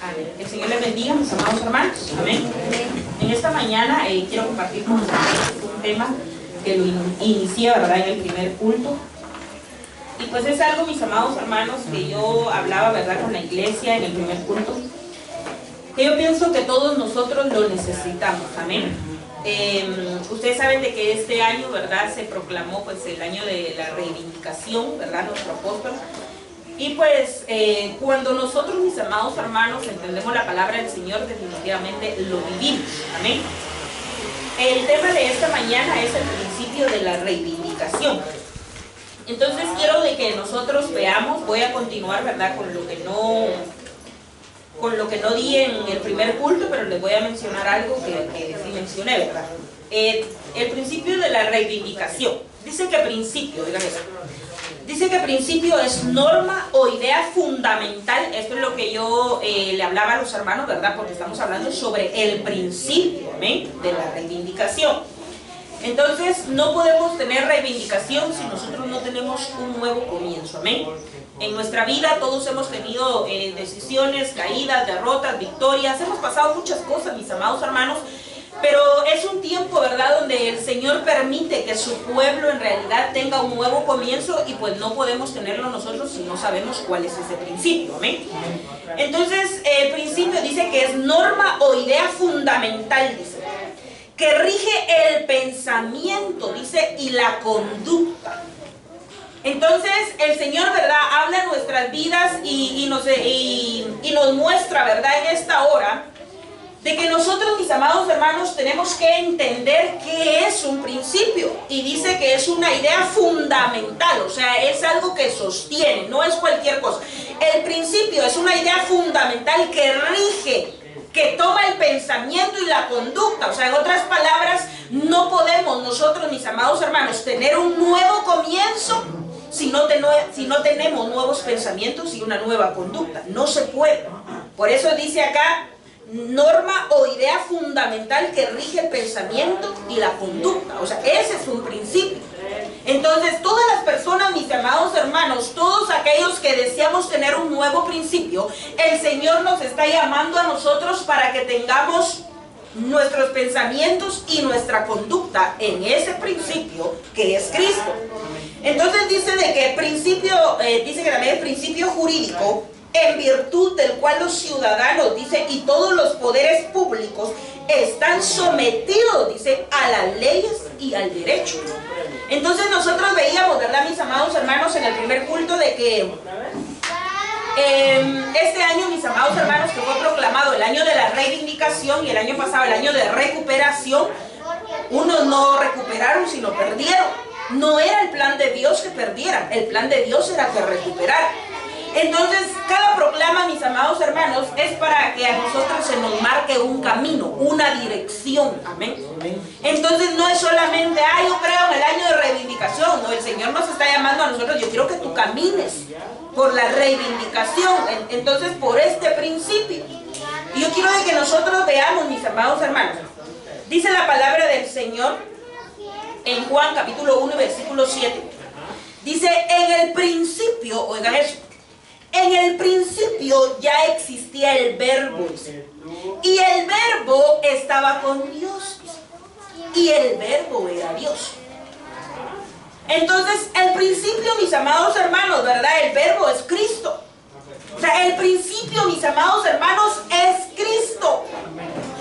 Amén. El Señor les bendiga, mis amados hermanos. Amén. En esta mañana quiero compartir con ustedes un tema que lo inicié, ¿verdad?, en el primer culto. Y pues es algo, mis amados hermanos, que yo hablaba, ¿verdad?, con la iglesia en el primer culto, que yo pienso que todos nosotros lo necesitamos. Amén. Ustedes saben de que este año, ¿verdad?, se proclamó pues el año de la reivindicación, ¿verdad?, nuestro apóstol. Y pues cuando nosotros, mis amados hermanos, entendemos la palabra del Señor, definitivamente lo vivimos. Amén. El tema de esta mañana es el principio de la reivindicación. Entonces quiero de que nosotros veamos, voy a continuar, ¿verdad?, con lo que no di en el primer culto, pero les voy a mencionar algo que sí mencioné, ¿verdad? El principio de la reivindicación. Dice que principio, digan eso. Dice que principio es norma o idea fundamental. Esto es lo que yo le hablaba a los hermanos, ¿verdad? Porque estamos hablando sobre el principio, ¿amén?, de la reivindicación. Entonces, no podemos tener reivindicación si nosotros no tenemos un nuevo comienzo, ¿amén? En nuestra vida todos hemos tenido decisiones, caídas, derrotas, victorias. Hemos pasado muchas cosas, mis amados hermanos. Pero es un tiempo, ¿verdad?, donde el Señor permite que su pueblo en realidad tenga un nuevo comienzo, y pues no podemos tenerlo nosotros si no sabemos cuál es ese principio. ¿Amén? Entonces, el principio dice que es norma o idea fundamental, dice, que rige el pensamiento, dice, y la conducta. Entonces, el Señor, ¿verdad?, habla en nuestras vidas y nos muestra, ¿verdad?, en esta hora, de que nosotros, mis amados hermanos, tenemos que entender qué es un principio. Y dice que es una idea fundamental, o sea, es algo que sostiene, no es cualquier cosa. El principio es una idea fundamental que rige, que toma el pensamiento y la conducta. O sea, en otras palabras, no podemos nosotros, mis amados hermanos, tener un nuevo comienzo si no tenemos nuevos pensamientos y una nueva conducta. No se puede. Por eso dice acá, norma o idea fundamental que rige el pensamiento y la conducta. O sea, ese es un principio. Entonces, todas las personas, mis amados hermanos, todos aquellos que deseamos tener un nuevo principio, el Señor nos está llamando a nosotros para que tengamos nuestros pensamientos y nuestra conducta en ese principio que es Cristo. Entonces dice de que principio, dice que también es principio jurídico, en virtud del cual los ciudadanos, dice, y todos los poderes públicos están sometidos, dice, a las leyes y al derecho. Entonces nosotros veíamos, ¿verdad, mis amados hermanos, en el primer culto, de que este año, mis amados hermanos, que fue proclamado el año de la reivindicación, y el año pasado el año de recuperación, unos no recuperaron, sino perdieron. No era el plan de Dios que perdieran, el plan de Dios era que recuperaran. Entonces, cada proclama, mis amados hermanos, es para que a nosotros se nos marque un camino, una dirección. Amén. Entonces, no es solamente, yo creo en el año de reivindicación. No, el Señor nos está llamando a nosotros, yo quiero que tú camines por la reivindicación. Entonces, por este principio. Y yo quiero de que nosotros veamos, mis amados hermanos. Dice la palabra del Señor en Juan capítulo 1, versículo 7. Dice, en el principio, oigan eso, en el principio ya existía el verbo, y el verbo estaba con Dios, y el verbo era Dios. Entonces, el principio, mis amados hermanos, ¿verdad?, el verbo es Cristo. O sea, el principio, mis amados hermanos, es Cristo.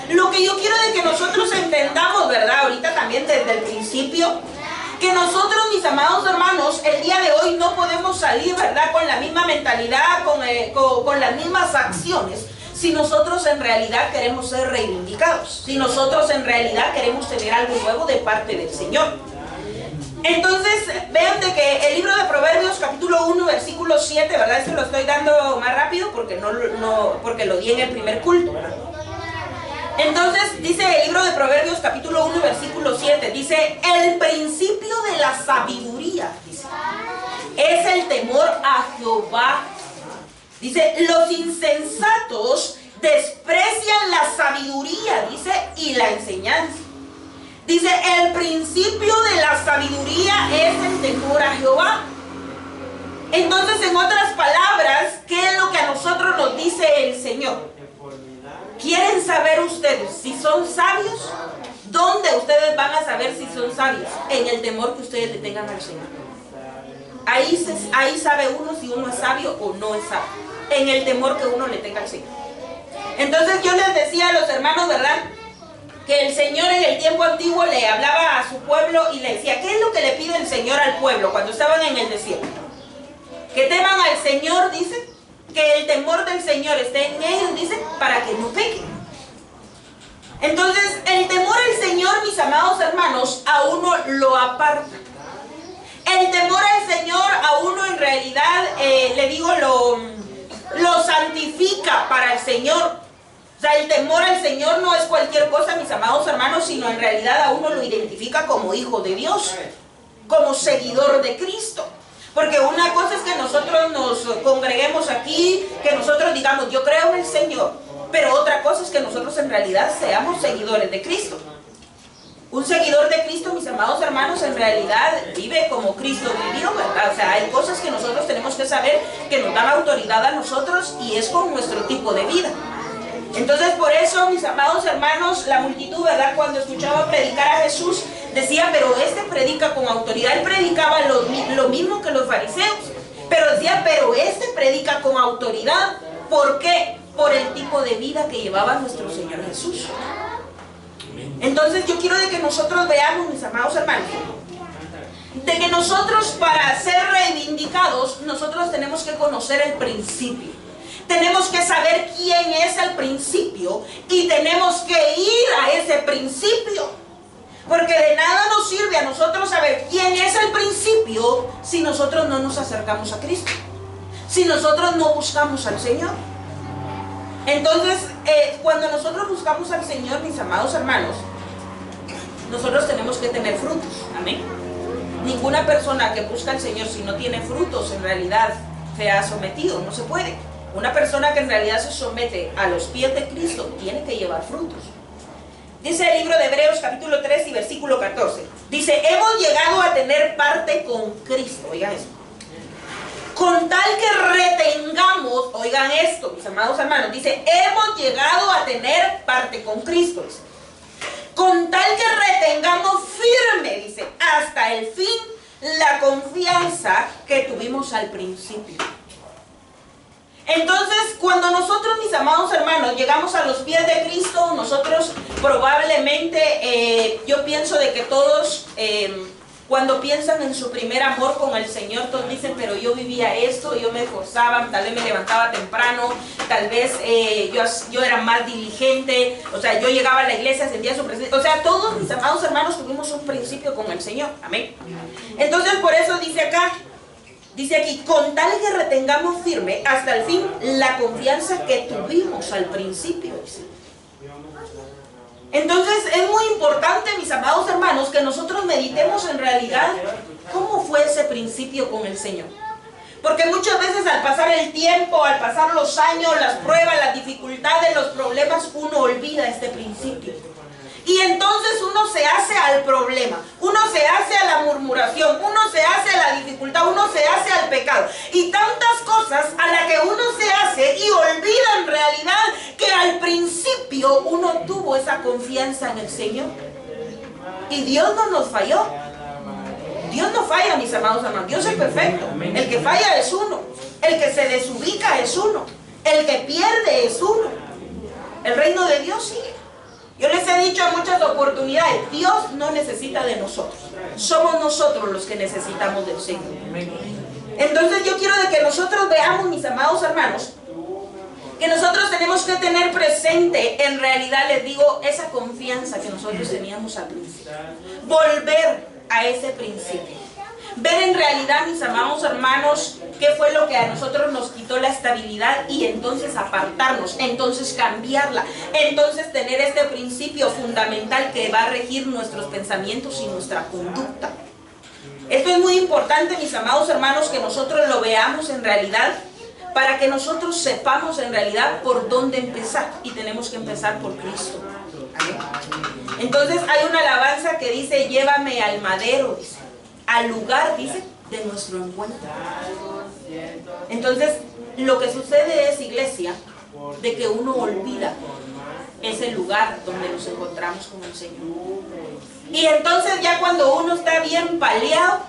Lo que yo quiero de que nosotros entendamos, ¿verdad?, ahorita también desde el principio, que nosotros, mis amados hermanos, el día de hoy no podemos salir, ¿verdad?, con la misma mentalidad, con las mismas acciones, si nosotros en realidad queremos ser reivindicados, si nosotros en realidad queremos tener algo nuevo de parte del Señor. Entonces, vean de que el libro de Proverbios, capítulo 1, versículo 7, ¿verdad?, este lo estoy dando más rápido porque porque lo di en el primer culto, ¿verdad? Entonces, dice el libro de Proverbios, capítulo 1, versículo 7, dice, el principio de la sabiduría, dice, es el temor a Jehová. Dice, los insensatos desprecian la sabiduría, dice, y la enseñanza. Dice, el principio de la sabiduría es el temor a Jehová. Entonces, en otras palabras, ¿qué es lo que a nosotros nos dice el Señor. ¿Quieren saber ustedes si son sabios? ¿Dónde ustedes van a saber si son sabios? En el temor que ustedes le tengan al Señor. Ahí sabe uno si uno es sabio o no es sabio. En el temor que uno le tenga al Señor. Entonces yo les decía a los hermanos, ¿verdad?, que el Señor en el tiempo antiguo le hablaba a su pueblo y le decía, ¿qué es lo que le pide el Señor al pueblo cuando estaban en el desierto? Que teman al Señor, dice, que el temor del Señor esté en ellos, dice, para que no pequen. Entonces, el temor al Señor, mis amados hermanos, a uno lo aparta. El temor al Señor a uno en realidad, le digo, lo santifica para el Señor. O sea, el temor al Señor no es cualquier cosa, mis amados hermanos, sino en realidad a uno lo identifica como hijo de Dios, como seguidor de Cristo. Porque una cosa es que nosotros nos congreguemos aquí, que nosotros digamos, yo creo en el Señor, pero otra cosa es que nosotros en realidad seamos seguidores de Cristo. Un seguidor de Cristo, mis amados hermanos, en realidad vive como Cristo vivió, ¿verdad? O sea, hay cosas que nosotros tenemos que saber que nos dan autoridad a nosotros y es con nuestro tipo de vida. Entonces, por eso, mis amados hermanos, la multitud, ¿verdad?, cuando escuchaba predicar a Jesús, decía, pero este predica con autoridad. Él predicaba lo mismo que los fariseos, pero decía, pero este predica con autoridad. ¿Por qué? Por el tipo de vida que llevaba nuestro Señor Jesús. Entonces, yo quiero de que nosotros veamos, mis amados hermanos, de que nosotros, para ser reivindicados, nosotros tenemos que conocer el principio. Tenemos que saber quién es el principio y tenemos que ir a ese principio. Porque de nada nos sirve a nosotros saber quién es el principio si nosotros no nos acercamos a Cristo, si nosotros no buscamos al Señor. Entonces, cuando nosotros buscamos al Señor, mis amados hermanos, nosotros tenemos que tener frutos. Amén. Ninguna persona que busca al Señor si no tiene frutos, en realidad se ha sometido, no se puede. Una persona que en realidad se somete a los pies de Cristo tiene que llevar frutos. Dice el libro de Hebreos capítulo 3 y versículo 14. Dice, hemos llegado a tener parte con Cristo. Oigan esto. Con tal que retengamos, oigan esto, mis amados hermanos. Dice, hemos llegado a tener parte con Cristo. Dice, con tal que retengamos firme, dice, hasta el fin, la confianza que tuvimos al principio. Entonces, cuando nosotros, mis amados hermanos, llegamos a los pies de Cristo, nosotros probablemente, yo pienso de que todos, cuando piensan en su primer amor con el Señor, todos dicen, pero yo vivía esto, yo me esforzaba, tal vez me levantaba temprano, tal vez yo era más diligente, o sea, yo llegaba a la iglesia, sentía su presencia. O sea, todos, mis amados hermanos, tuvimos un principio con el Señor. Amén. Entonces, por eso dice acá, dice aquí, con tal que retengamos firme hasta el fin la confianza que tuvimos al principio. Entonces es muy importante, mis amados hermanos, que nosotros meditemos en realidad cómo fue ese principio con el Señor. Porque muchas veces al pasar el tiempo, al pasar los años, las pruebas, las dificultades, los problemas, uno olvida este principio. Y entonces uno se hace al problema, uno se hace a la murmuración, uno se hace a la dificultad, uno se hace al pecado. Y tantas cosas a las que uno se hace y olvida en realidad que al principio uno tuvo esa confianza en el Señor. Y Dios no nos falló. Dios no falla, mis amados hermanos. Dios es perfecto. El que falla es uno. El que se desubica es uno. El que pierde es uno. El reino de Dios sigue. Yo les he dicho en muchas oportunidades, Dios no necesita de nosotros. Somos nosotros los que necesitamos del Señor. Entonces yo quiero de que nosotros veamos, mis amados hermanos, que nosotros tenemos que tener presente, en realidad les digo, esa confianza que nosotros teníamos al principio. Volver a ese principio. Ver en realidad, mis amados hermanos, qué fue lo que a nosotros nos quitó la estabilidad y entonces apartarnos, entonces cambiarla, entonces tener este principio fundamental que va a regir nuestros pensamientos y nuestra conducta. Esto es muy importante, mis amados hermanos, que nosotros lo veamos en realidad, para que nosotros sepamos en realidad por dónde empezar, y tenemos que empezar por Cristo. ¿Amén? Entonces hay una alabanza que dice, llévame al madero, dice, al lugar, dice, de nuestro encuentro. Entonces, Lo que sucede es, iglesia, de que uno olvida ese lugar donde nos encontramos con el Señor. Y entonces ya cuando uno está bien paliado,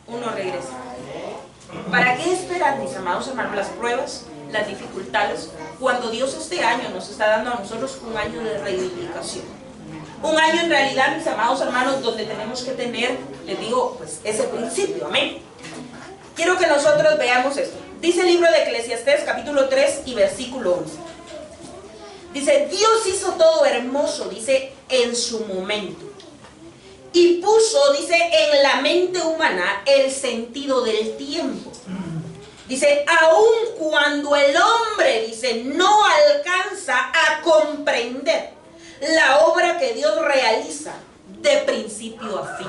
uno regresa. ¿Para qué esperar, mis amados hermanos, las pruebas, las dificultades, cuando Dios este año nos está dando a nosotros un año de reivindicación? Un año en realidad, mis amados hermanos, donde tenemos que tener, les digo, pues ese principio, amén. Quiero que nosotros veamos esto. Dice el libro de Eclesiastés, capítulo 3 y versículo 11. Dice, Dios hizo todo hermoso, dice, en su momento. Y puso, dice, en la mente humana el sentido del tiempo. Dice, aun cuando el hombre, dice, no alcanza a comprender la obra que Dios realiza de principio a fin.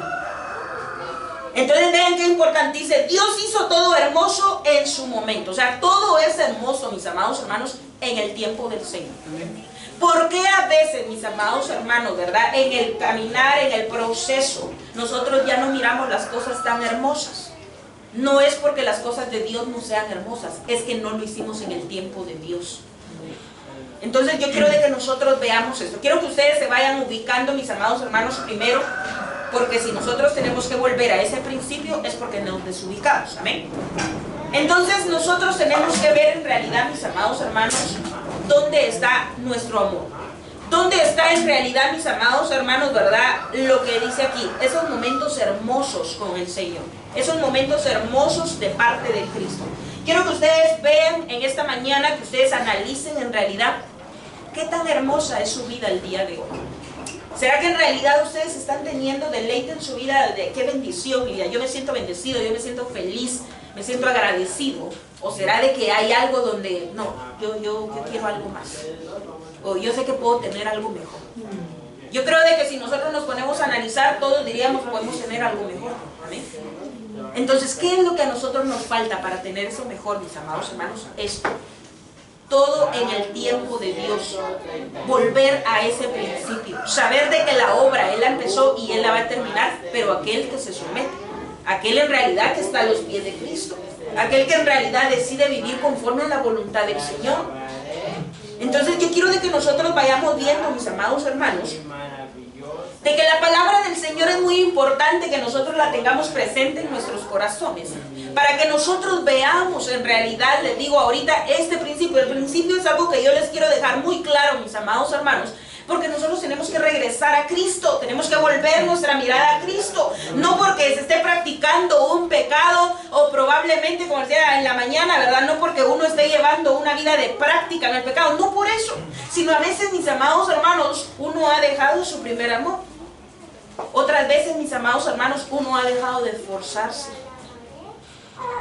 Entonces vean qué importante, dice, Dios hizo todo hermoso en su momento. O sea, todo es hermoso, mis amados hermanos, en el tiempo del Señor. ¿Por qué a veces, mis amados hermanos, verdad, en el caminar, en el proceso, nosotros ya no miramos las cosas tan hermosas? No es porque las cosas de Dios no sean hermosas, es que no lo hicimos en el tiempo de Dios. Entonces yo quiero de que nosotros veamos esto. Quiero que ustedes se vayan ubicando, mis amados hermanos, primero, porque si nosotros tenemos que volver a ese principio es porque nos desubicamos, amén. Entonces nosotros tenemos que ver en realidad, mis amados hermanos, dónde está nuestro amor. ¿Dónde está en realidad, mis amados hermanos, verdad, lo que dice aquí? Esos momentos hermosos con el Señor, esos momentos hermosos de parte de Cristo. Quiero que ustedes vean en esta mañana, que ustedes analicen en realidad qué tan hermosa es su vida el día de hoy. ¿Será que en realidad ustedes están teniendo deleite en su vida? De qué bendición, Lidia, yo me siento bendecido, yo me siento feliz, me siento agradecido. ¿O será de que hay algo donde, no, yo quiero algo más? O yo sé que puedo tener algo mejor. Yo creo de que si nosotros nos ponemos a analizar, todos diríamos que podemos tener algo mejor. ¿Amén? Entonces, ¿qué es lo que a nosotros nos falta para tener eso mejor, mis amados hermanos? Esto. Todo en el tiempo de Dios. Volver a ese principio. Saber de que la obra Él la empezó y Él la va a terminar, pero aquel que se somete, aquel en realidad que está a los pies de Cristo, aquel que en realidad decide vivir conforme a la voluntad del Señor. Entonces yo quiero de que nosotros vayamos viendo, mis amados hermanos, de que la palabra del Señor es muy importante que nosotros la tengamos presente en nuestros corazones, para que nosotros veamos en realidad, les digo ahorita, este principio. El principio es algo que yo les quiero dejar muy claro, mis amados hermanos, porque nosotros tenemos que regresar a Cristo, tenemos que volver nuestra mirada a Cristo, no porque se esté practicando un pecado o probablemente, como decía en la mañana, ¿verdad? No porque uno esté llevando una vida de práctica en el pecado, no por eso, sino a veces, mis amados hermanos, uno ha dejado su primer amor. Otras veces, mis amados hermanos, uno ha dejado de esforzarse.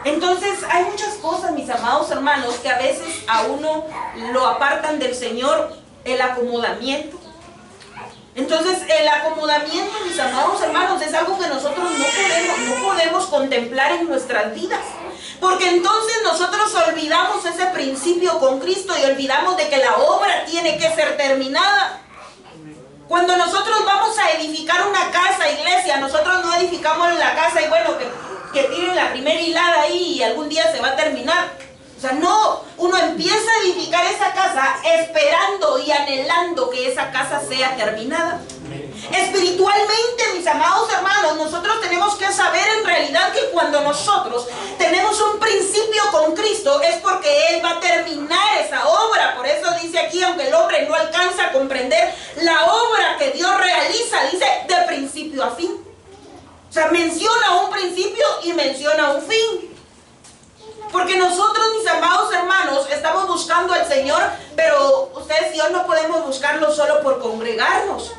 Entonces hay muchas cosas, mis amados hermanos, que a veces a uno lo apartan del Señor. El acomodamiento. Entonces el acomodamiento, mis amados hermanos, es algo que nosotros no podemos contemplar en nuestras vidas, porque entonces nosotros olvidamos ese principio con Cristo y olvidamos de que la obra tiene que ser terminada. Cuando nosotros vamos a edificar una casa, iglesia, nosotros no edificamos la casa y bueno, que tiren la primera hilada ahí y algún día se va a terminar. O sea, no, uno empieza a edificar esa casa esperando y anhelando que esa casa sea terminada. Espiritualmente, mis amados hermanos, nosotros tenemos que saber en realidad que cuando nosotros tenemos un principio con Cristo es porque Él va a terminar esa obra. Por eso dice aquí, aunque el hombre no alcanza a comprender la obra que Dios realiza, dice de principio a fin. O sea, menciona un principio y menciona un fin. Porque nosotros, mis amados hermanos, estamos buscando al Señor, pero ustedes y yo no podemos buscarlo solo por congregarnos.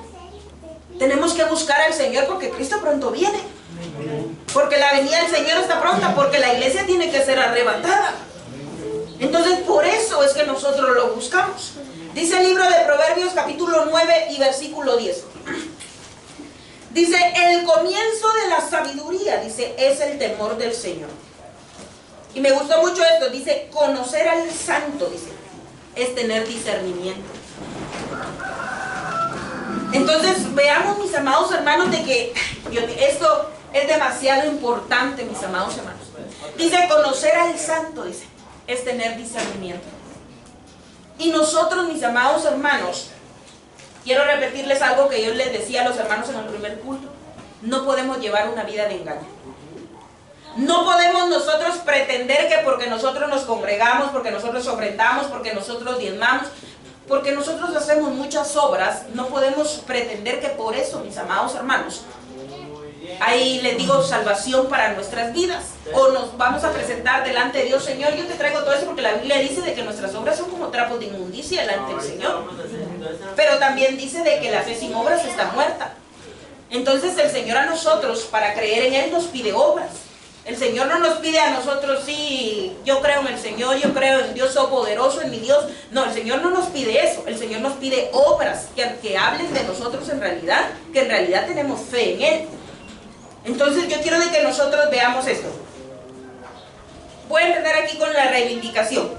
Tenemos que buscar al Señor porque Cristo pronto viene. Porque la venida del Señor está pronta, porque la iglesia tiene que ser arrebatada. Entonces, por eso es que nosotros lo buscamos. Dice el libro de Proverbios, capítulo 9 y versículo 10. Dice, el comienzo de la sabiduría, dice, es el temor del Señor. Y me gustó mucho esto, dice, conocer al santo, dice, es tener discernimiento. Entonces, veamos, mis amados hermanos, de que esto es demasiado importante, mis amados hermanos. Dice, conocer al santo, dice. es tener discernimiento. Y nosotros, mis amados hermanos, quiero repetirles algo que yo les decía a los hermanos en el primer culto: no podemos llevar una vida de engaño. No podemos nosotros pretender que porque nosotros nos congregamos, porque nosotros ofrendamos, porque nosotros diezmamos, porque nosotros hacemos muchas obras, no podemos pretender que por eso, mis amados hermanos, ahí les digo, salvación para nuestras vidas. O nos vamos a presentar delante de Dios: Señor, yo te traigo todo eso, porque la Biblia dice de que nuestras obras son como trapos de inmundicia delante del Señor. Pero también dice de que la fe sin obras está muerta. Entonces el Señor a nosotros, para creer en Él, nos pide obras. El Señor no nos pide a nosotros: sí, yo creo en el Señor, yo creo en Dios todopoderoso, en mi Dios. No, el Señor no nos pide eso. El Señor nos pide obras que hablen de nosotros en realidad, que en realidad tenemos fe en Él. Entonces yo quiero de que nosotros veamos esto. Voy a empezar aquí con la reivindicación.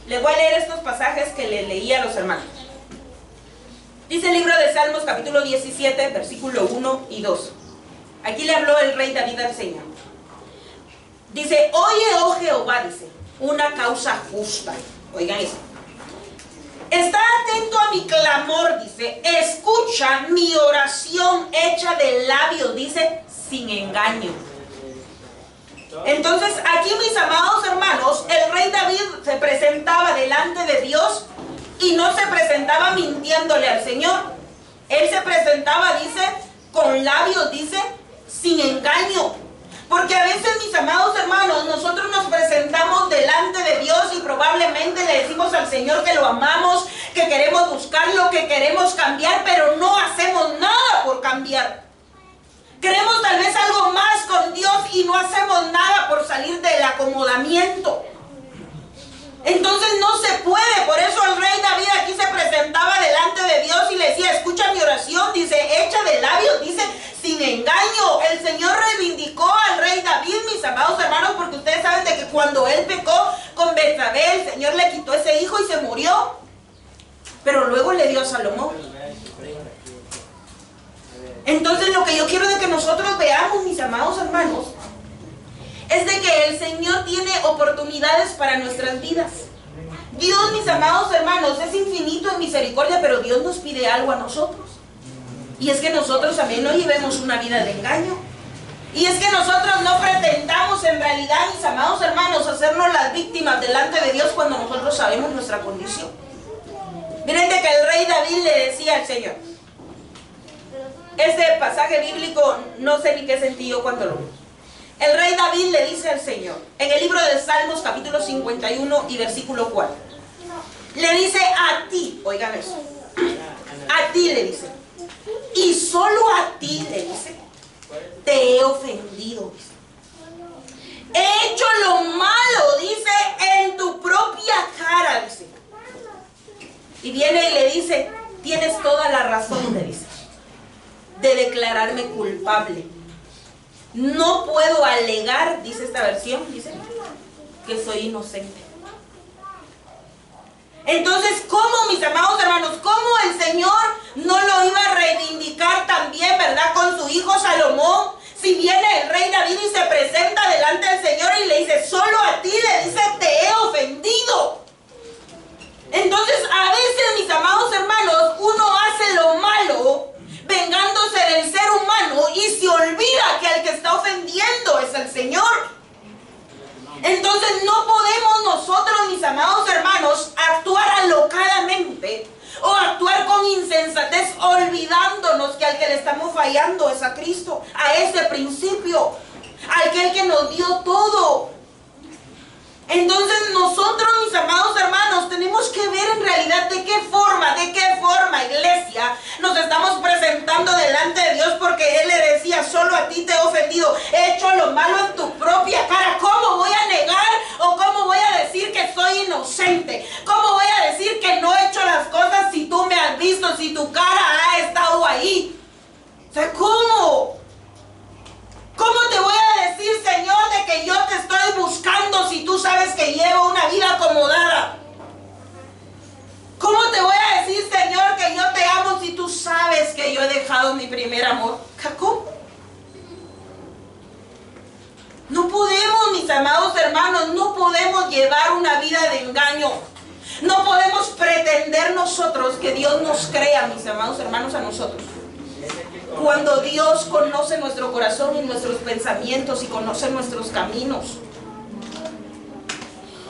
Les voy a leer estos pasajes que les leí a los hermanos. Dice el libro de Salmos, capítulo 17, versículo 1 y 2. Aquí le habló el rey David al Señor. Dice: oye, oh Jehová, dice, una causa justa. Oigan eso. Está atento a mi clamor, dice. Escucha mi oración hecha de labios, dice, sin engaño. Entonces, aquí, mis amados hermanos, el rey David se presentaba delante de Dios y no se presentaba mintiéndole al Señor. Él se presentaba, dice, con labios, dice, sin engaño. Porque a veces, mis amados hermanos, nosotros nos presentamos delante de Dios y probablemente le decimos al Señor que lo amamos, que queremos buscarlo, que queremos cambiar, pero no hacemos nada por cambiar. Queremos tal vez algo más con Dios y no hacemos nada por salir del acomodamiento. Entonces no se puede. Por eso el rey David aquí se presentaba delante de Dios y le decía: escucha mi oración, dice, hecha de labios, dice, sin engaño. El Señor reivindicó al rey David, mis amados hermanos, porque ustedes saben de que cuando él pecó con Betsabé, el Señor le quitó ese hijo y se murió. Pero luego le dio a Salomón. Entonces lo que yo quiero de que nosotros veamos, mis amados hermanos, es de que el Señor tiene oportunidades para nuestras vidas. Dios, mis amados hermanos, es infinito en misericordia, pero Dios nos pide algo a nosotros. Y es que nosotros también no llevemos una vida de engaño. Y es que nosotros no pretendamos en realidad, mis amados hermanos, hacernos las víctimas delante de Dios cuando nosotros sabemos nuestra condición. Miren de que el rey David le decía al Señor. Este pasaje bíblico no sé ni qué sentí yo cuando lo vi. El rey David le dice al Señor, en el libro de Salmos, capítulo 51 y versículo 4. Le dice: a ti, oigan eso, a ti le dice, y solo a ti le dice, te he ofendido, dice. He hecho lo malo, dice, en tu propia cara, dice. Y viene y le dice: tienes toda la razón, le dice, de declararme culpable. No puedo alegar, dice esta versión, dice, que soy inocente. Entonces, ¿cómo, mis amados hermanos, cómo el Señor no lo iba a reivindicar también, verdad, con su hijo Salomón? Si viene el rey David y se presenta delante del Señor y le dice: solo a ti, le dice, te he ofendido. Entonces, a veces, mis amados hermanos, uno hace lo malo vengándose del ser humano y se olvida que el que está ofendiendo es el Señor. Entonces no podemos nosotros, mis amados hermanos, actuar alocadamente o actuar con insensatez, olvidándonos que al que le estamos fallando es a Cristo, a ese principio, a aquel que nos dio todo. Entonces nosotros, mis amados hermanos, tenemos que ver en realidad de qué forma, iglesia, nos estamos presentando delante de Dios, porque Él le decía: solo a ti te he ofendido, he hecho lo malo en tu propia cara. ¿Cómo voy a negar o cómo voy a decir que soy inocente? ¿Cómo voy a decir que no he hecho las cosas si tú me has visto, si tu cara ha estado ahí? O sea, ¿cómo? ¿Cómo te voy a decir, Señor, de que yo te estoy buscando si tú sabes que llevo una vida acomodada? ¿Cómo te voy a decir, Señor, que yo te amo si tú sabes que yo he dejado mi primer amor? ¿Cómo? No podemos, mis amados hermanos, no podemos llevar una vida de engaño. No podemos pretender nosotros que Dios nos crea, mis amados hermanos, a nosotros. Cuando Dios conoce nuestro corazón y nuestros pensamientos y conoce nuestros caminos.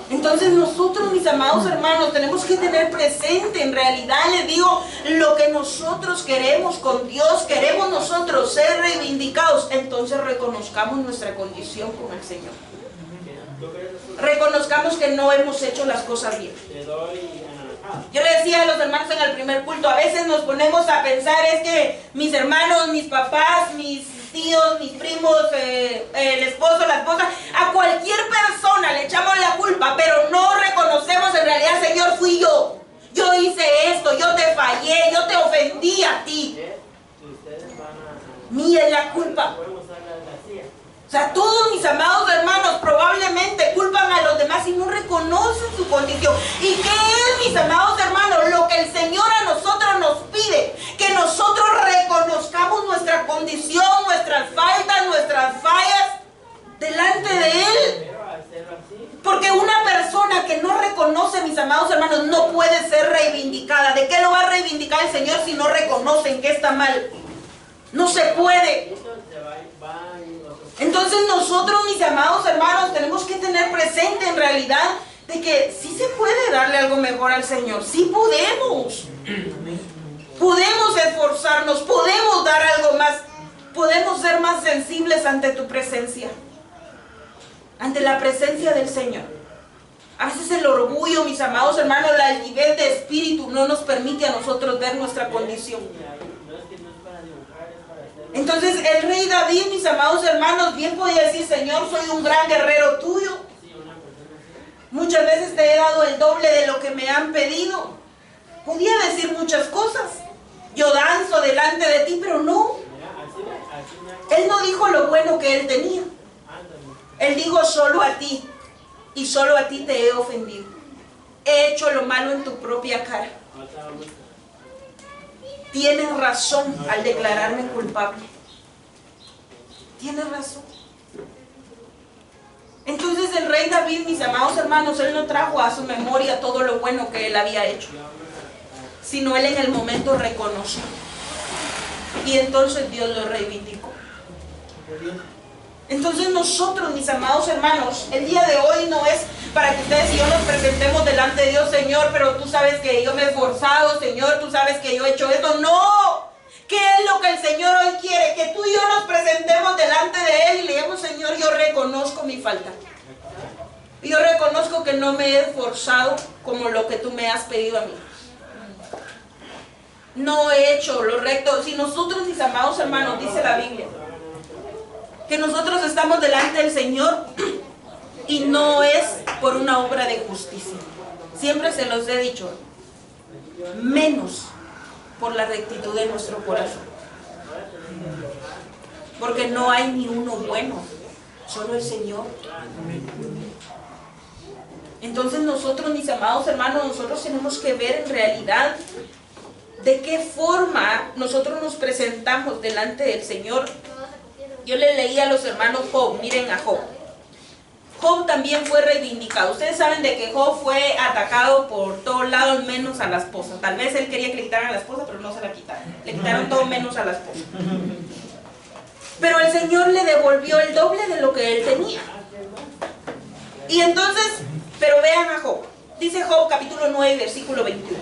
Entonces nosotros, mis amados hermanos, tenemos que tener presente, en realidad les digo, lo que nosotros queremos con Dios, queremos nosotros ser reivindicados, entonces reconozcamos nuestra condición con el Señor. Reconozcamos que no hemos hecho las cosas bien. Yo le decía a los hermanos en el primer culto, a veces nos ponemos a pensar, es que mis hermanos, mis papás, mis tíos, mis primos, el esposo, la esposa, a cualquier persona le echamos la culpa, pero no reconocemos en realidad, Señor, fui yo. Yo hice esto, yo te fallé, yo te ofendí a ti. Mía es la culpa. O sea, todos mis amados hermanos probablemente culpan a los demás y no reconocen su condición. ¿Y qué es, mis amados hermanos? Lo que el Señor a nosotros nos pide, que nosotros reconozcamos nuestra condición, nuestras faltas, nuestras fallas delante de Él. Porque una persona que no reconoce, mis amados hermanos, no puede ser reivindicada. ¿De qué lo va a reivindicar el Señor si no reconocen que está mal? No se puede. Entonces nosotros, mis amados hermanos, tenemos que tener presente en realidad de que sí se puede darle algo mejor al Señor. Sí podemos. Podemos esforzarnos, podemos dar algo más. Podemos ser más sensibles ante tu presencia. Ante la presencia del Señor. A veces el orgullo, mis amados hermanos, el nivel de espíritu no nos permite a nosotros ver nuestra condición. Entonces el rey David, mis amados hermanos, bien podía decir, Señor, soy un gran guerrero tuyo. Muchas veces te he dado el doble de lo que me han pedido. Podía decir muchas cosas. Yo danzo delante de ti, pero no. Él no dijo lo bueno que él tenía. Él dijo, solo a ti, y solo a ti te he ofendido. He hecho lo malo en tu propia cara. Tienes razón al declararme culpable. Tienes razón. Entonces el rey David, mis amados hermanos, él no trajo a su memoria todo lo bueno que él había hecho, sino él en el momento reconoció. Y entonces Dios lo reivindicó. Entonces nosotros, mis amados hermanos, el día de hoy no es para que ustedes y yo nos presentemos delante de Dios, Señor, pero tú sabes que yo me he esforzado, Señor, tú sabes que yo he hecho esto. ¡No! ¿Qué es lo que el Señor hoy quiere? Que tú y yo nos presentemos delante de Él y le digamos, Señor, yo reconozco mi falta. Yo reconozco que no me he esforzado como lo que tú me has pedido a mí. No he hecho lo recto. Si nosotros, mis amados hermanos, dice la Biblia, que nosotros estamos delante del Señor y no es por una obra de justicia. Siempre se los he dicho, menos por la rectitud de nuestro corazón. Porque no hay ni uno bueno, solo el Señor. Entonces nosotros, mis amados hermanos, nosotros tenemos que ver en realidad de qué forma nosotros nos presentamos delante del Señor. Yo le leí a los hermanos Job, miren a Job. Job también fue reivindicado. Ustedes saben de que Job fue atacado por todos lados menos a la esposa. Tal vez él quería que le quitaran a la esposa, pero no se la quitaron. Le quitaron todo menos a la esposa. Pero el Señor le devolvió el doble de lo que él tenía. Y entonces, pero vean a Job. Dice Job capítulo 9, versículo 21.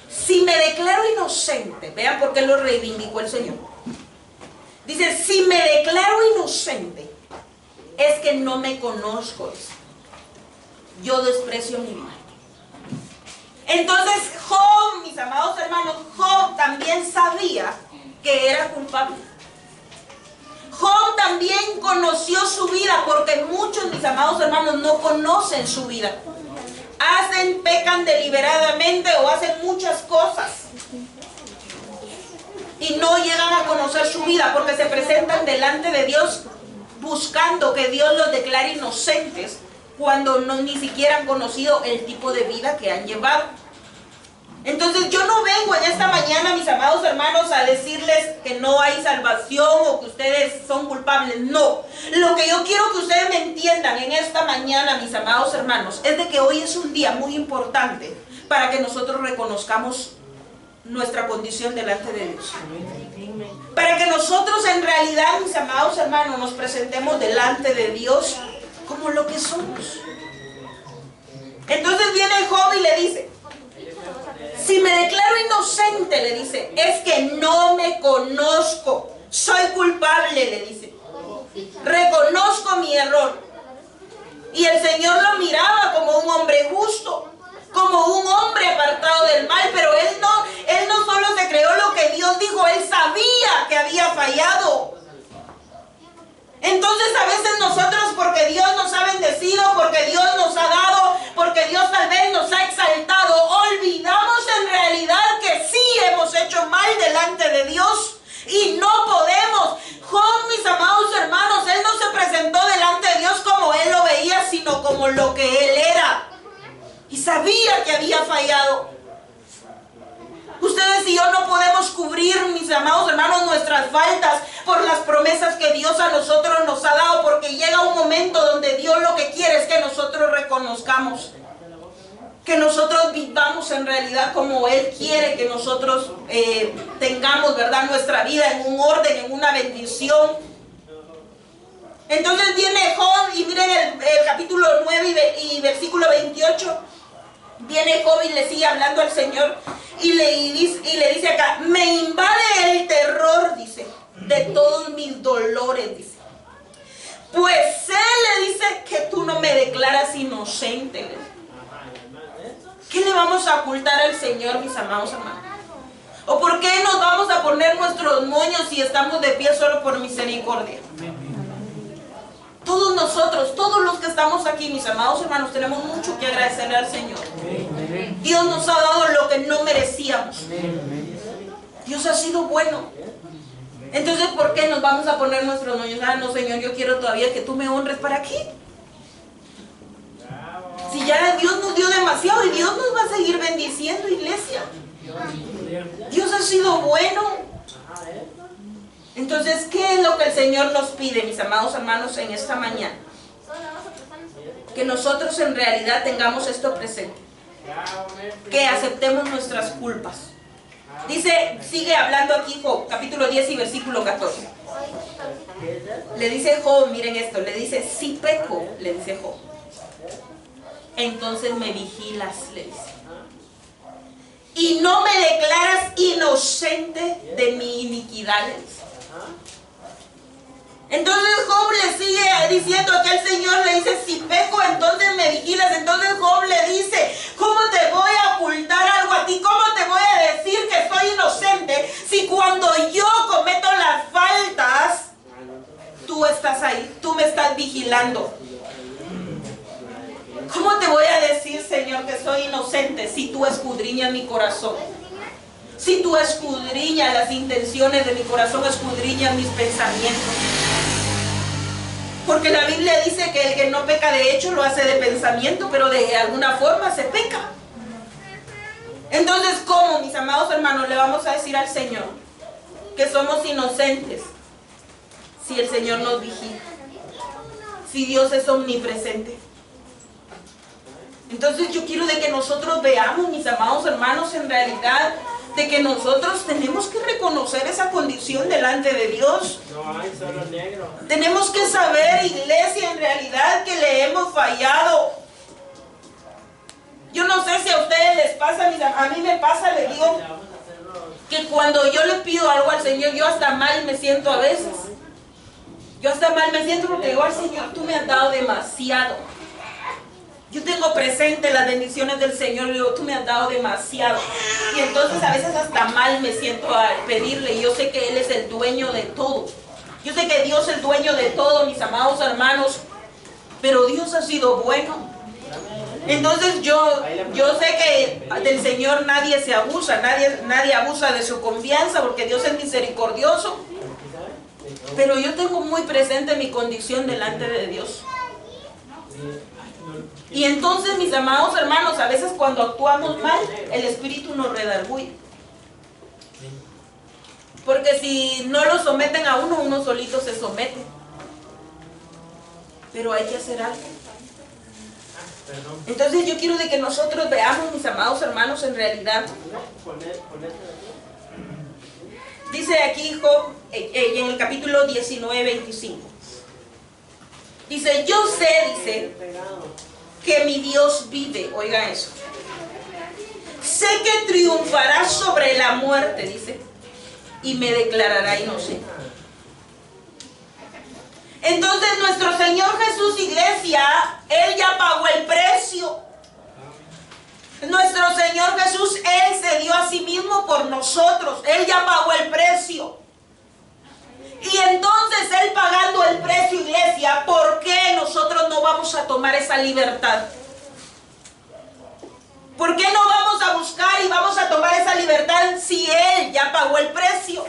Si me declaro inocente, vean por qué lo reivindicó el Señor. Dice, si me declaro inocente, es que no me conozco. Yo desprecio mi vida. Entonces Job, mis amados hermanos, Job también sabía que era culpable. Job también conoció su vida, porque muchos, mis amados hermanos, no conocen su vida. Pecan deliberadamente o hacen muchas cosas y no llegan a conocer su vida, porque se presentan delante de Dios buscando que Dios los declare inocentes cuando ni siquiera han conocido el tipo de vida que han llevado. Entonces yo no vengo en esta mañana, mis amados hermanos, a decirles que no hay salvación o que ustedes son culpables. No. Lo que yo quiero que ustedes me entiendan en esta mañana, mis amados hermanos, es de que hoy es un día muy importante para que nosotros reconozcamos nuestra condición delante de Dios. Para que nosotros en realidad, mis amados hermanos, nos presentemos delante de Dios como lo que somos. Entonces viene Job y le dice, si me declaro inocente, le dice, es que no me conozco, soy culpable, le dice, reconozco mi error. Y el Señor lo miraba como un hombre justo, como un hombre apartado del mal, pero él no solo se creó lo que Dios dijo, él sabía que había fallado. Entonces a veces nosotros, porque Dios nos ha bendecido, porque Dios nos ha dado, porque Dios tal vez nos ha exaltado, olvidamos en realidad que sí hemos hecho mal delante de Dios y no podemos. Job, mis amados hermanos, él no se presentó delante de Dios como él lo veía, sino como lo que él era. Y sabía que había fallado. Ustedes y yo no podemos cubrir, mis amados hermanos, nuestras faltas por las promesas que Dios a nosotros nos ha dado, porque llega un momento donde Dios lo que quiere es que nosotros reconozcamos, que nosotros vivamos en realidad como Él quiere que nosotros tengamos, ¿verdad?, nuestra vida en un orden, en una bendición. Entonces viene Job y miren el capítulo 9 y versículo 28. Viene Job y le sigue hablando al Señor y le dice acá, me invade el terror, dice, de todos mis dolores, dice. Pues Él le dice que tú no me declaras inocente. ¿Qué le vamos a ocultar al Señor, mis amados hermanos? ¿O por qué nos vamos a poner nuestros moños si estamos de pie solo por misericordia? Todos nosotros, todos los que estamos aquí, mis amados hermanos, tenemos mucho que agradecerle al Señor. Dios nos ha dado lo que no merecíamos. Dios ha sido bueno. Entonces, ¿por qué nos vamos a poner nuestros moños? Ah, no, Señor, yo quiero todavía que tú me honres. ¿Para qué? Si ya Dios nos dio demasiado y Dios nos va a seguir bendiciendo, iglesia. Dios ha sido bueno. Entonces, ¿qué es lo que el Señor nos pide, mis amados hermanos, en esta mañana? Que nosotros en realidad tengamos esto presente. Que aceptemos nuestras culpas. Dice, sigue hablando aquí Job, capítulo 10 y versículo 14. Le dice Job, miren esto, le dice, si peco, le dice Job, entonces me vigilas, le dice. Y no me declaras inocente de mi iniquidad, le dice. Entonces Job le sigue diciendo que el Señor le dice, si peco, entonces me vigilas. Entonces Job le dice, ¿cómo te voy a ocultar algo a ti? ¿Cómo te voy a decir que soy inocente si cuando yo cometo las faltas, tú estás ahí, tú me estás vigilando? ¿Cómo te voy a decir, Señor, que soy inocente si tú escudriñas mi corazón? Si tú escudriñas las intenciones de mi corazón, escudriñas mis pensamientos. Porque la Biblia dice que el que no peca de hecho lo hace de pensamiento, pero de alguna forma se peca. Entonces, ¿cómo, mis amados hermanos, le vamos a decir al Señor que somos inocentes si el Señor nos vigila? Si Dios es omnipresente. Entonces yo quiero de que nosotros veamos, mis amados hermanos, en realidad, de que nosotros tenemos que reconocer esa condición delante de Dios. No hay solo negro. Tenemos que saber, iglesia, en realidad que le hemos fallado. Yo no sé si a ustedes les pasa, a mí me pasa, les digo, que cuando yo le pido algo al Señor, yo hasta mal me siento a veces. Yo hasta mal me siento porque digo, al Señor, tú me has dado demasiado. Yo tengo presente las bendiciones del Señor y digo, tú me has dado demasiado. Y entonces a veces hasta mal me siento a pedirle. Y yo sé que Él es el dueño de todo. Yo sé que Dios es el dueño de todo, mis amados hermanos. Pero Dios ha sido bueno. Entonces yo sé que del Señor nadie se abusa. Nadie abusa de su confianza porque Dios es misericordioso. Pero yo tengo muy presente mi condición delante de Dios. Y entonces, mis amados hermanos, a veces cuando actuamos mal, el Espíritu nos redarguye. Porque si no lo someten a uno, uno solito se somete. Pero hay que hacer algo. Entonces yo quiero de que nosotros veamos, mis amados hermanos, en realidad. Dice aquí Job, en el capítulo 19, 25. Dice, yo sé, dice, que mi Dios vive. Oiga eso. Sé que triunfará sobre la muerte, dice, y me declarará inocente. Entonces nuestro Señor Jesús, iglesia, Él ya pagó el precio. Nuestro Señor Jesús, Él se dio a sí mismo por nosotros. Él ya pagó el precio. Y entonces Él pagando el precio, iglesia, ¿por qué nosotros no vamos a tomar esa libertad? ¿Por qué no vamos a buscar y vamos a tomar esa libertad si Él ya pagó el precio?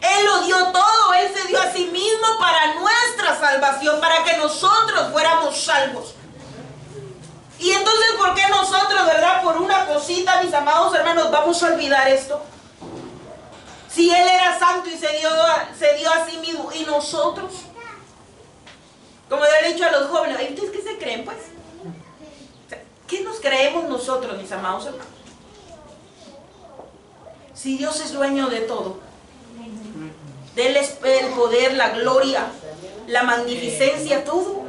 Él lo dio todo, Él se dio a sí mismo para nuestra salvación, para que nosotros fuéramos salvos. Y entonces, ¿por qué nosotros, verdad, por una cosita, mis amados hermanos, vamos a olvidar esto? Si Él era santo y se dio a sí mismo, ¿y nosotros? Como le he dicho a los jóvenes, ¿ustedes qué se creen, pues? ¿Qué nos creemos nosotros, mis amados hermanos? Si Dios es dueño de todo, de Él es el poder, la gloria, la magnificencia, todo.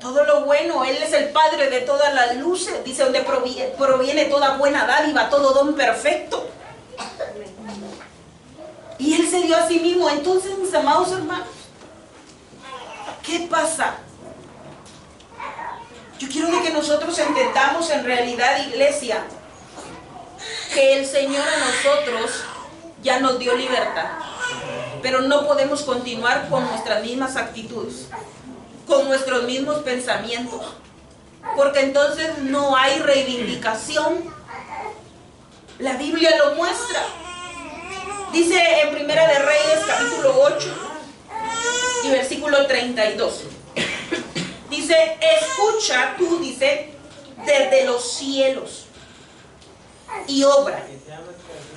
Todo lo bueno, Él es el Padre de todas las luces, dice, donde proviene toda buena dádiva, todo don perfecto. Y Él se dio a sí mismo. Entonces, mis amados hermanos, ¿qué pasa? Yo quiero de que nosotros entendamos en realidad, iglesia, que el Señor a nosotros ya nos dio libertad, pero no podemos continuar con nuestras mismas actitudes, con nuestros mismos pensamientos, porque entonces no hay reivindicación. La Biblia lo muestra. Dice en Primera de Reyes, capítulo 8 y versículo 32. Dice, escucha tú, dice, desde los cielos y obra.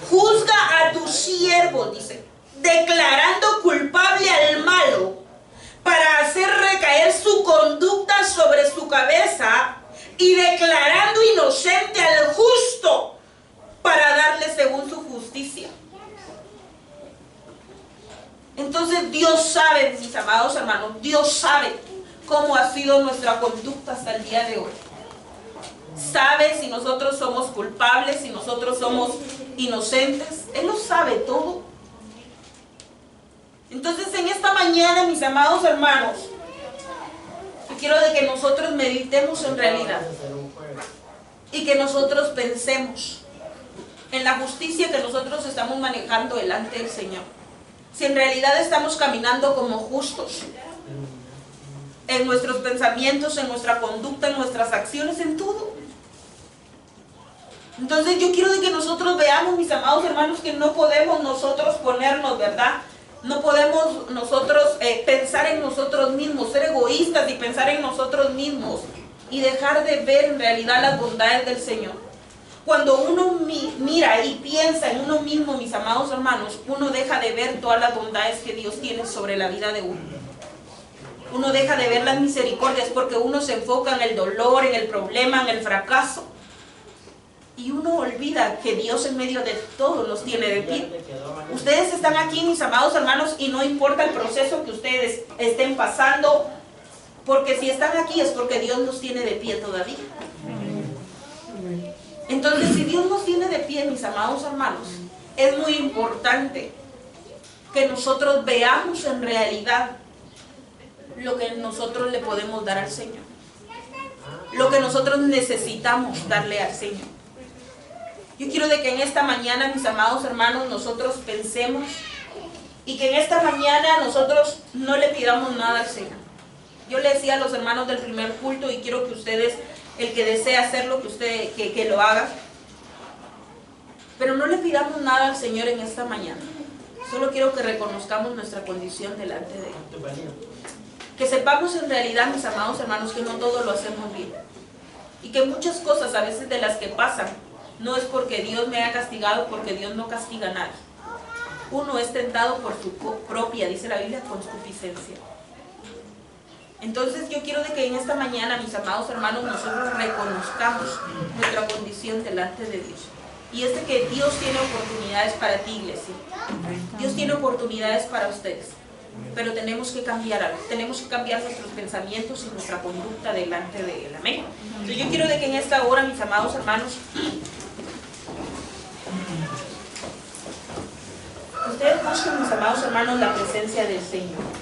Juzga a tus siervos, dice, declarando culpable al malo, para hacer recaer su conducta sobre su cabeza, y declarando inocente al justo, para darle según su justicia. Entonces Dios sabe, mis amados hermanos, Dios sabe cómo ha sido nuestra conducta hasta el día de hoy. Sabe si nosotros somos culpables, si nosotros somos inocentes. Él lo sabe todo. Entonces en esta mañana, mis amados hermanos, yo quiero de que nosotros meditemos en realidad y que nosotros pensemos en la justicia que nosotros estamos manejando delante del Señor. Si en realidad estamos caminando como justos en nuestros pensamientos, en nuestra conducta, en nuestras acciones, en todo. Entonces yo quiero de que nosotros veamos, mis amados hermanos, que no podemos nosotros ponernos, ¿verdad? No podemos nosotros pensar en nosotros mismos, ser egoístas y pensar en nosotros mismos y dejar de ver en realidad las bondades del Señor. Cuando uno mira y piensa en uno mismo, mis amados hermanos, uno deja de ver todas las bondades que Dios tiene sobre la vida de uno. Uno deja de ver las misericordias porque uno se enfoca en el dolor, en el problema, en el fracaso. Y uno olvida que Dios en medio de todo los tiene de pie. Ustedes están aquí, mis amados hermanos, y no importa el proceso que ustedes estén pasando, porque si están aquí es porque Dios los tiene de pie todavía. Entonces, si Dios nos tiene de pie, mis amados hermanos, es muy importante que nosotros veamos en realidad lo que nosotros le podemos dar al Señor, lo que nosotros necesitamos darle al Señor. Yo quiero de que en esta mañana, mis amados hermanos, nosotros pensemos y que en esta mañana nosotros no le pidamos nada al Señor. Yo le decía a los hermanos del primer culto, y quiero que ustedes, el que desee hacerlo, que lo haga, pero no le pidamos nada al Señor en esta mañana. Solo quiero que reconozcamos nuestra condición delante de Él. Que sepamos en realidad, mis amados hermanos, que no todo lo hacemos bien. Y que muchas cosas a veces de las que pasan, no es porque Dios me haya castigado, porque Dios no castiga a nadie. Uno es tentado por su propia, dice la Biblia, concupiscencia. Entonces yo quiero de que en esta mañana, mis amados hermanos, nosotros reconozcamos nuestra condición delante de Dios. Y es de que Dios tiene oportunidades para ti, iglesia. Dios tiene oportunidades para ustedes. Pero tenemos que cambiar algo. Tenemos que cambiar nuestros pensamientos y nuestra conducta delante de Él. Amén. Entonces yo quiero de que en esta hora, mis amados hermanos, ustedes busquen, mis amados hermanos, la presencia del Señor.